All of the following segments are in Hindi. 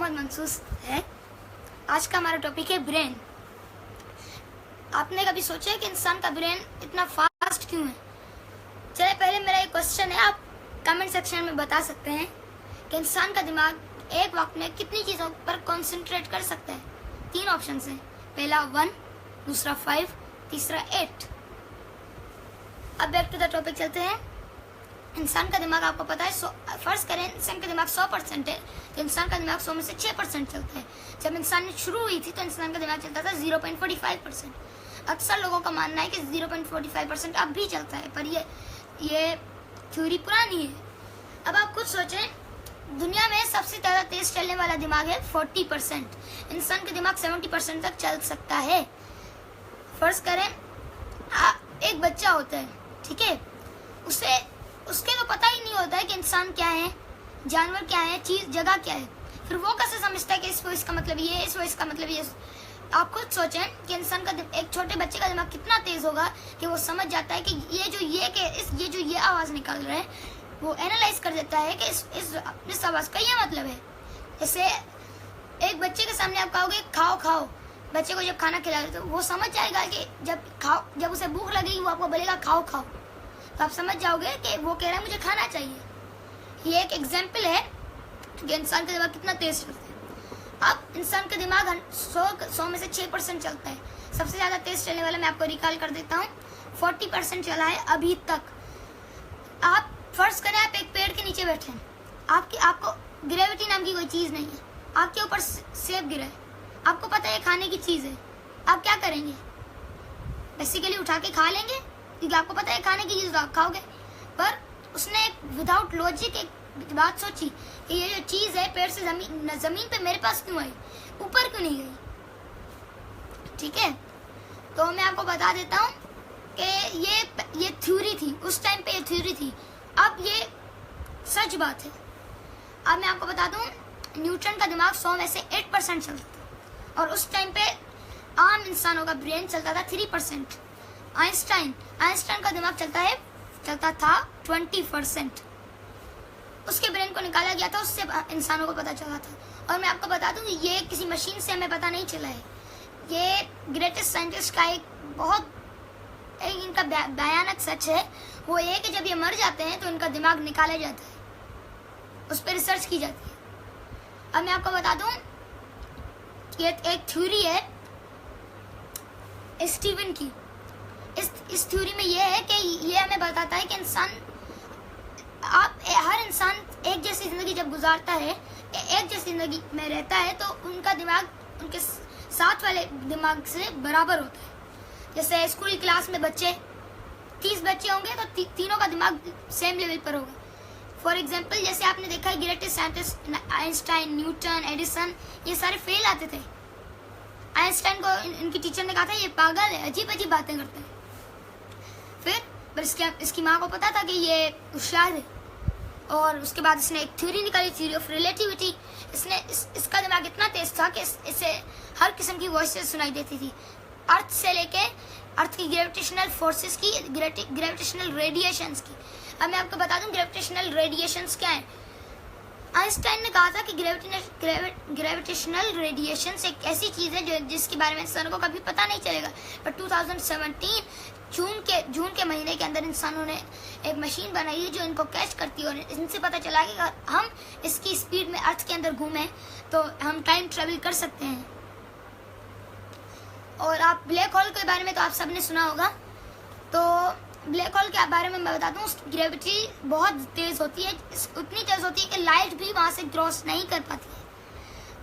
मोहम्मद मंसूस है। आज का हमारा टॉपिक है ब्रेन। आपने कभी सोचा है कि इंसान का ब्रेन इतना फास्ट क्यों है? चलिए पहले मेरा एक क्वेश्चन है, आप कमेंट सेक्शन में बता सकते हैं कि इंसान का दिमाग एक वक्त में कितनी चीज़ों पर कंसंट्रेट कर सकता है। 3 ऑप्शन हैं, पहला 1, दूसरा 5, तीसरा 8। अब बैक टू द टॉपिक चलते हैं। इंसान का दिमाग आपको पता है, फर्ज करें इंसान का दिमाग 100% है तो इंसान का दिमाग 100 में से 6% चलता है। जब इंसान शुरू हुई थी तो इंसान का दिमाग चलता था 0.45%। अक्सर लोगों का मानना है कि 0.45% अब भी चलता है, पर ये थ्योरी पुरानी है। अब आप खुद सोचें, दुनिया में सबसे ज़्यादा तेज चलने वाला दिमाग है 40%। इंसान का दिमाग 70% तक चल सकता है। फर्ज करें एक बच्चा होता है, ठीक है, उसके तो पता ही नहीं होता है कि इंसान क्या है, जानवर क्या है, चीज जगह क्या है। फिर वो कैसे समझता है कि इस वॉइस का मतलब ये, इस वॉइस का मतलब ये। आप खुद सोचें कि इंसान का एक छोटे बच्चे का दिमाग कितना तेज होगा कि वो समझ जाता है कि ये जो ये आवाज निकाल रहा है, वो एनालाइज कर देता है कि इस आवाज का ये मतलब है। जैसे एक बच्चे के सामने आप कहोगे खाओ खाओ, बच्चे को जब खाना खिला रहे तो वो समझ जाएगा कि जब उसे भूख लगेगी वो आपको बोलेगा खाओ खाओ, तो आप समझ जाओगे कि वो कह रहा है मुझे खाना चाहिए। ये एक एग्जाम्पल है कि इंसान का दिमाग कितना तेज चलता है। अब इंसान का दिमाग 100 में से 6% चलता है। सबसे ज़्यादा तेज चलने वाला मैं आपको रिकॉल कर देता हूँ, 40% चला है अभी तक। आप फर्ज करें आप एक पेड़ के नीचे बैठे हैं, आपको ग्रेविटी नाम की कोई चीज़ नहीं है, आपके ऊपर सेब गिरा है, आपको पता है खाने की चीज़ है, आप क्या करेंगे? बेसिकली उठा के खा लेंगे क्योंकि आपको पता है खाने की चीज़ आप खाओगे। पर उसने विदाउट लॉजिक एक बात सोची कि ये जो चीज़ है पेड़ से जमीन पे मेरे पास क्यों आई, ऊपर क्यों नहीं गई? ठीक है, तो मैं आपको बता देता हूँ कि ये थ्योरी थी, उस टाइम पे ये थ्योरी थी, अब ये सच बात है। अब मैं आपको बता दूँ, न्यूटन का दिमाग 100 में से 8% चलता था और उस टाइम पे आम इंसानों का ब्रेन चलता था 3%। आइंस्टाइन का दिमाग चलता था 20%। उसके ब्रेन को निकाला गया था, उससे इंसानों को पता चला था। और मैं आपको बता दूं कि ये किसी मशीन से हमें पता नहीं चला है, ये ग्रेटेस्ट साइंटिस्ट का इनका भयानक सच है। वो ये कि जब ये मर जाते हैं तो इनका दिमाग निकाला जाता है, उस पर रिसर्च की जाती है। अब मैं आपको बता दूं कि एक थ्योरी है स्टीवन की। इस थ्योरी में ये है कि ये हमें बताता है कि हर इंसान एक जैसी जिंदगी जब गुजारता है, एक जैसी जिंदगी में रहता है, तो उनका दिमाग उनके साथ वाले दिमाग से बराबर होता है। जैसे स्कूल क्लास में 30 बच्चे होंगे तो तीनों का दिमाग सेम लेवल पर होगा। फॉर एग्जाम्पल, जैसे आपने देखा है greatest scientist Einstein, Newton, Edison, ये सारे फेल आते थे। आइंस्टाइन को इनकी टीचर ने कहा था ये पागल है, अजीब अजीब बातें करता है। फिर इसकी माँ को पता था कि ये होशियार है, और उसके बाद इसने एक थ्योरी निकाली, थ्योरी ऑफ रिलेटिविटी। इसका दिमाग इतना तेज था कि इसे हर किस्म की वॉइसेस सुनाई देती थी, अर्थ से लेके अर्थ की ग्रेविटेशनल फोर्सेस की, ग्रेविटेशनल रेडिएशंस की। अब मैं आपको बता दूं ग्रेविटेशनल रेडिएशंस क्या है। आइंस्टाइन ने कहा था कि ग्रेविटेशनल रेडिएशंस एक ऐसी चीज़ है जिसके बारे में इंसानों को कभी पता नहीं चलेगा। पर 2017 जून के महीने के अंदर इंसानों ने एक मशीन बनाई है जो इनको कैच करती है, और इनसे पता चला कि अगर हम इसकी स्पीड में अर्थ के अंदर घूमें तो हम टाइम ट्रेवल कर सकते हैं। और आप ब्लैक होल के बारे में तो आप सबने सुना होगा, तो ब्लैक होल के बारे में मैं बता दूं, ग्रेविटी बहुत तेज होती है, उतनी तेज होती है कि लाइट भी वहां से क्रॉस नहीं कर पाती है।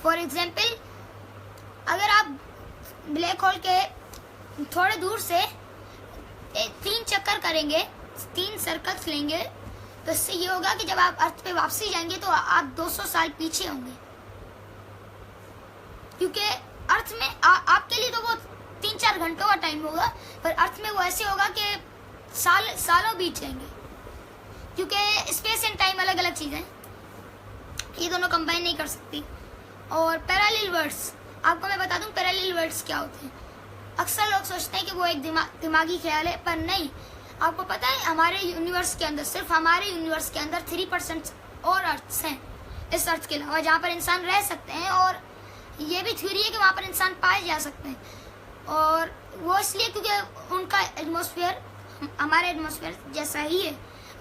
फॉर एग्जाम्पल, अगर आप ब्लैक होल के थोड़े दूर से 3 चक्कर करेंगे, 3 सर्कल्स लेंगे, तो इससे ये होगा कि जब आप अर्थ पे वापसी जाएंगे तो आप 200 साल पीछे होंगे, क्योंकि अर्थ में आपके लिए तो वो 3-4 घंटों का टाइम होगा, पर अर्थ में वो ऐसे होगा कि सालों बीत जाएंगे, क्योंकि स्पेस एंड टाइम अलग अलग चीज़ें हैं, ये दोनों कंबाइन नहीं कर सकती। और पैरेलल वर्ल्ड्स, आपको मैं बता दूं पैरेलल वर्ल्ड्स क्या होते हैं। अक्सर लोग सोचते हैं कि वो एक दिमागी ख्याल है, पर नहीं। आपको पता है हमारे यूनिवर्स के अंदर, सिर्फ हमारे यूनिवर्स के अंदर 3% और अर्थ्स हैं, इस अर्थ के अलावा जहाँ पर इंसान रह सकते हैं, और ये भी थ्योरी है कि वहाँ पर इंसान पाए जा सकते हैं। और वो इसलिए क्योंकि उनका एटमॉस्फेयर हमारे एटमॉस्फेयर जैसा ही है,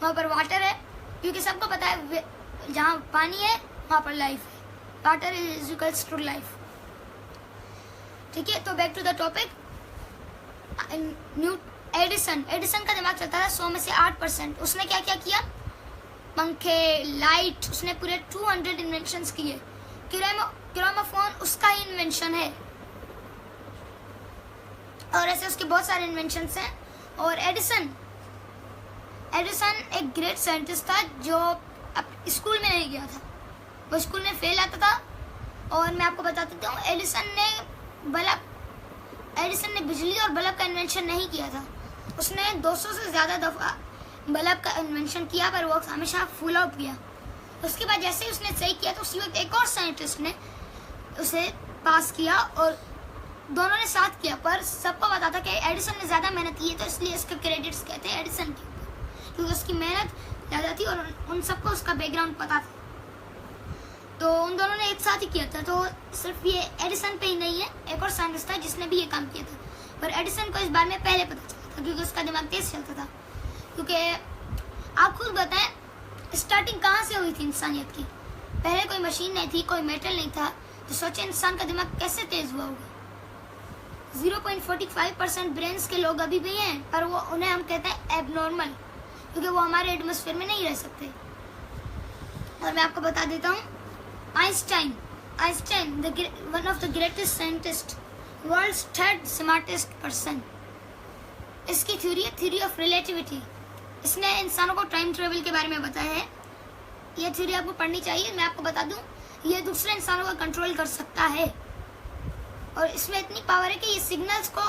वहाँ पर वाटर है, क्योंकि सबको पता है जहाँ पानी है वहाँ पर लाइफ है, water is equals to life. ठीक है, तो back to the topic. Edison का दिमाग चलता था 100 में से 8%। उसने क्या क्या किया? पंखे, लाइट, उसने पूरे 200 इन्वेंशंस किए। क्रोमोफोन उसका ही इन्वेंशन है, और ऐसे उसके बहुत सारे इन्वेंशंस हैं। और एडिसन एक ग्रेट साइंटिस्ट था जो स्कूल में नहीं गया था, वो स्कूल में फेल आता था। और मैं आपको बता देता हूँ, एडिसन ने बिजली और बल्ब का इन्वेंशन नहीं किया था। उसने 200 से ज़्यादा दफ़ा बल्ब का इन्वेंशन किया, पर वो हमेशा फुल आउट किया। उसके बाद जैसे ही उसने सही किया तो उसी वक्त एक और साइंटिस्ट ने उसे पास किया, और दोनों ने साथ किया। पर सबको पता था कि एडिसन ने ज़्यादा मेहनत की है, तो इसलिए इसका क्रेडिट्स कहते हैं एडिसन के ऊपर, क्योंकि उसकी मेहनत ज़्यादा थी और उन सबको उसका बैकग्राउंड पता था। तो उन दोनों ने एक साथ ही किया था। तो सिर्फ ये एडिसन पे ही नहीं है, एक और साइंटिस्ट था जिसने भी ये काम किया था, पर एडिसन को इस बारे में पहले पता चला था, क्योंकि उसका दिमाग तेज चलता था। क्योंकि आप खुद बताएं, स्टार्टिंग कहाँ से हुई थी इंसानियत की? पहले कोई मशीन नहीं थी, कोई मेटल नहीं था, तो सोचे इंसान का दिमाग कैसे तेज हुआ होगा। 0.45% ब्रेन्स के लोग अभी भी हैं, पर वो उन्हें हम कहते हैं एबनॉर्मल, क्योंकि वो हमारे एटमॉस्फेयर में नहीं रह सकते। और मैं आपको बता देता हूँ, Einstein one of the greatest scientist, world's 3rd smartest person. इसकी थ्योरी ऑफ रिलेटिविटी। इसने इंसानों को टाइम ट्रेवल के बारे में बताया है। ये थ्योरी आपको पढ़नी चाहिए। मैं आपको बता दूं, ये दूसरे इंसानों को कंट्रोल कर सकता है, और इसमें इतनी पावर है कि ये सिग्नल्स को,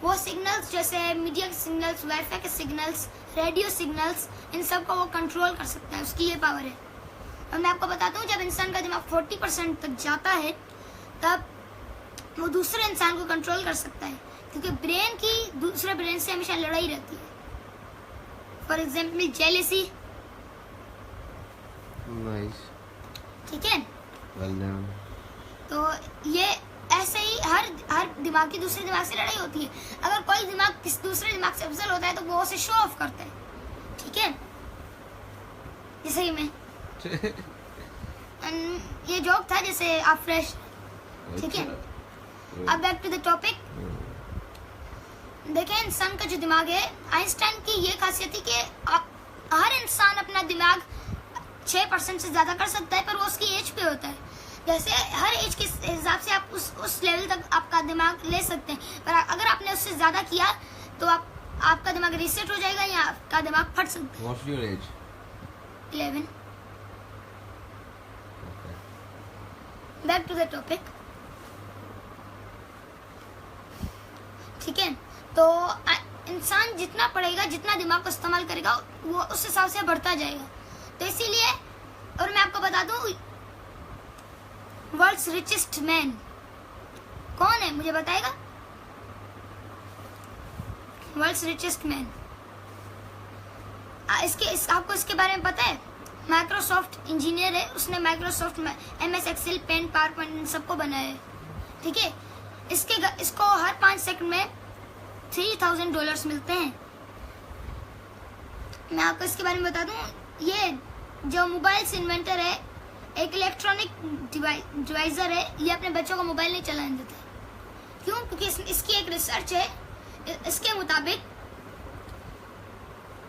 वो सिग्नल्स जैसे मीडिया के सिग्नल्स, वाईफाई के सिग्नल्स, रेडियो सिग्नल्स, इन सब को वो कंट्रोल कर सकता है। उसकी ये पावर है। और मैं आपको बताता हूँ, जब इंसान का दिमाग 40% तक जाता है, तब वो दूसरे इंसान को कंट्रोल कर सकता है, क्योंकि ब्रेन की दूसरे ब्रेन से हमेशा लड़ाई रहती है। For example jealousy. नाइस। ठीक है, वेल डन। तो ये ऐसे ही हर दिमाग की दूसरे दिमाग से लड़ाई होती है। अगर कोई दिमाग किसी दूसरे दिमाग से अफजल होता है, तो वो उसे शो ऑफ करता है। ठीक है, जैसे ही मैं ये जोक था, जैसे आप फ्रेश। ठीक है, अब बैक टू द टॉपिक। देखें, इंसान का जो दिमाग है, आइंस्टाइन की ये खासियत थी कि हर इंसान अपना दिमाग 6% से ज्यादा कर सकता है, पर वो उसकी एज पे होता है। जैसे हर एज के हिसाब से आप उस लेवल तक आपका दिमाग ले सकते हैं, पर अगर आपने उससे ज्यादा किया तो आपका दिमाग रीसेट हो जाएगा या आपका दिमाग फट सकता है। What's your age? 11। Back to the topic. ठीक है, तो इंसान जितना पढ़ेगा, जितना दिमाग को इस्तेमाल करेगा, वो उस हिसाब से बढ़ता जाएगा। तो इसीलिए, और मैं आपको बता दूं, वर्ल्ड्स रिचेस्ट मैन कौन है, मुझे बताएगा? वर्ल्ड्स रिचेस्ट मैन, आपको इसके बारे में पता है? माइक्रोसॉफ्ट इंजीनियर है, उसने माइक्रोसॉफ्ट में MS Excel, paint, PowerPoint, इन सबको बनाया है। ठीक है, इसको हर 5 सेकंड में $3000 मिलते हैं। मैं आपको इसके बारे में बता दूं, ये जो मोबाइल से इन्वेंटर है, एक इलेक्ट्रॉनिक डिवाइजर है, ये अपने बच्चों को मोबाइल नहीं चलाने देता। क्यों? क्योंकि इसकी एक रिसर्च है, इसके मुताबिक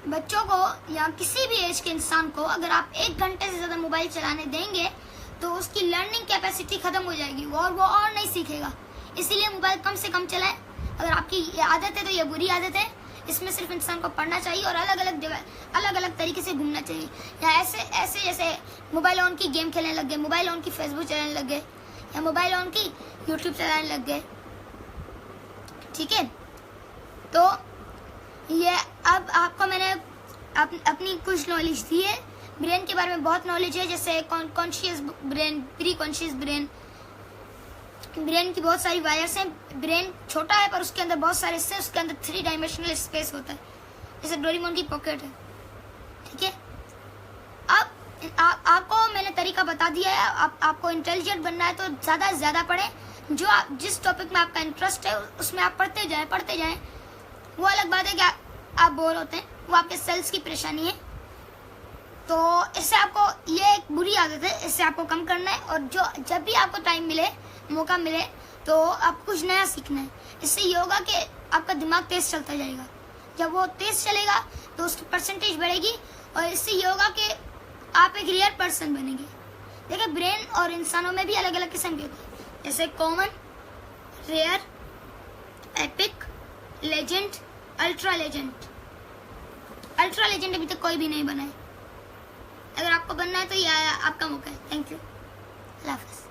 बच्चों को या किसी भी एज के इंसान को अगर आप 1 घंटे से ज्यादा मोबाइल चलाने देंगे, तो उसकी लर्निंग कैपेसिटी खत्म हो जाएगी और वो और नहीं सीखेगा। इसीलिए मोबाइल कम से कम चलाएं। अगर आपकी ये आदत है तो ये बुरी आदत है। इसमें सिर्फ इंसान को पढ़ना चाहिए और अलग अलग तरीके से घूमना चाहिए। या ऐसे जैसे मोबाइल ऑन की गेम खेलने लग गए, मोबाइल ऑन की फेसबुक चलाने लग गए, या मोबाइल ऑन की यूट्यूब चलाने लग गए। ठीक है, तो ये अब आपको मैंने अपनी कुछ नॉलेज दी है। ब्रेन के बारे में बहुत नॉलेज है, जैसे conscious brain, pre conscious brain. Brain की बहुत सारी वायर्स हैं। ब्रेन छोटा है पर उसके अंदर बहुत सारे हिस्से, उसके अंदर 3 डायमेंशनल स्पेस होता है, जैसे डोरेमोन की पॉकेट है। ठीक है, अब आपको मैंने तरीका बता दिया है। आपको इंटेलिजेंट बनना है तो ज़्यादा से ज़्यादा पढ़ें। जो आप जिस टॉपिक में आपका इंटरेस्ट है उसमें आप पढ़ते जाएं। वो अलग बात है कि आप बोर होते हैं, वो आपके सेल्स की परेशानी है। तो इससे आपको, ये एक बुरी आदत है, इससे आपको कम करना है। और जब भी आपको टाइम मिले, मौका मिले, तो आप कुछ नया सीखना है। इससे योगा के आपका दिमाग तेज चलता जाएगा। जब वो तेज चलेगा तो उसकी परसेंटेज बढ़ेगी और इससे योगा के आप एक रियल पर्सन बनेंगे। देखिए, ब्रेन और इंसानों में भी अलग अलग किस्म के होते हैं, जैसे common, rare, epic, legend, ultra legend. Ultra legend अभी तक कोई भी नहीं बना है। अगर आपको बनना है तो ये आपका मौका है। Thank you. अल्लाह हाफ़िज़।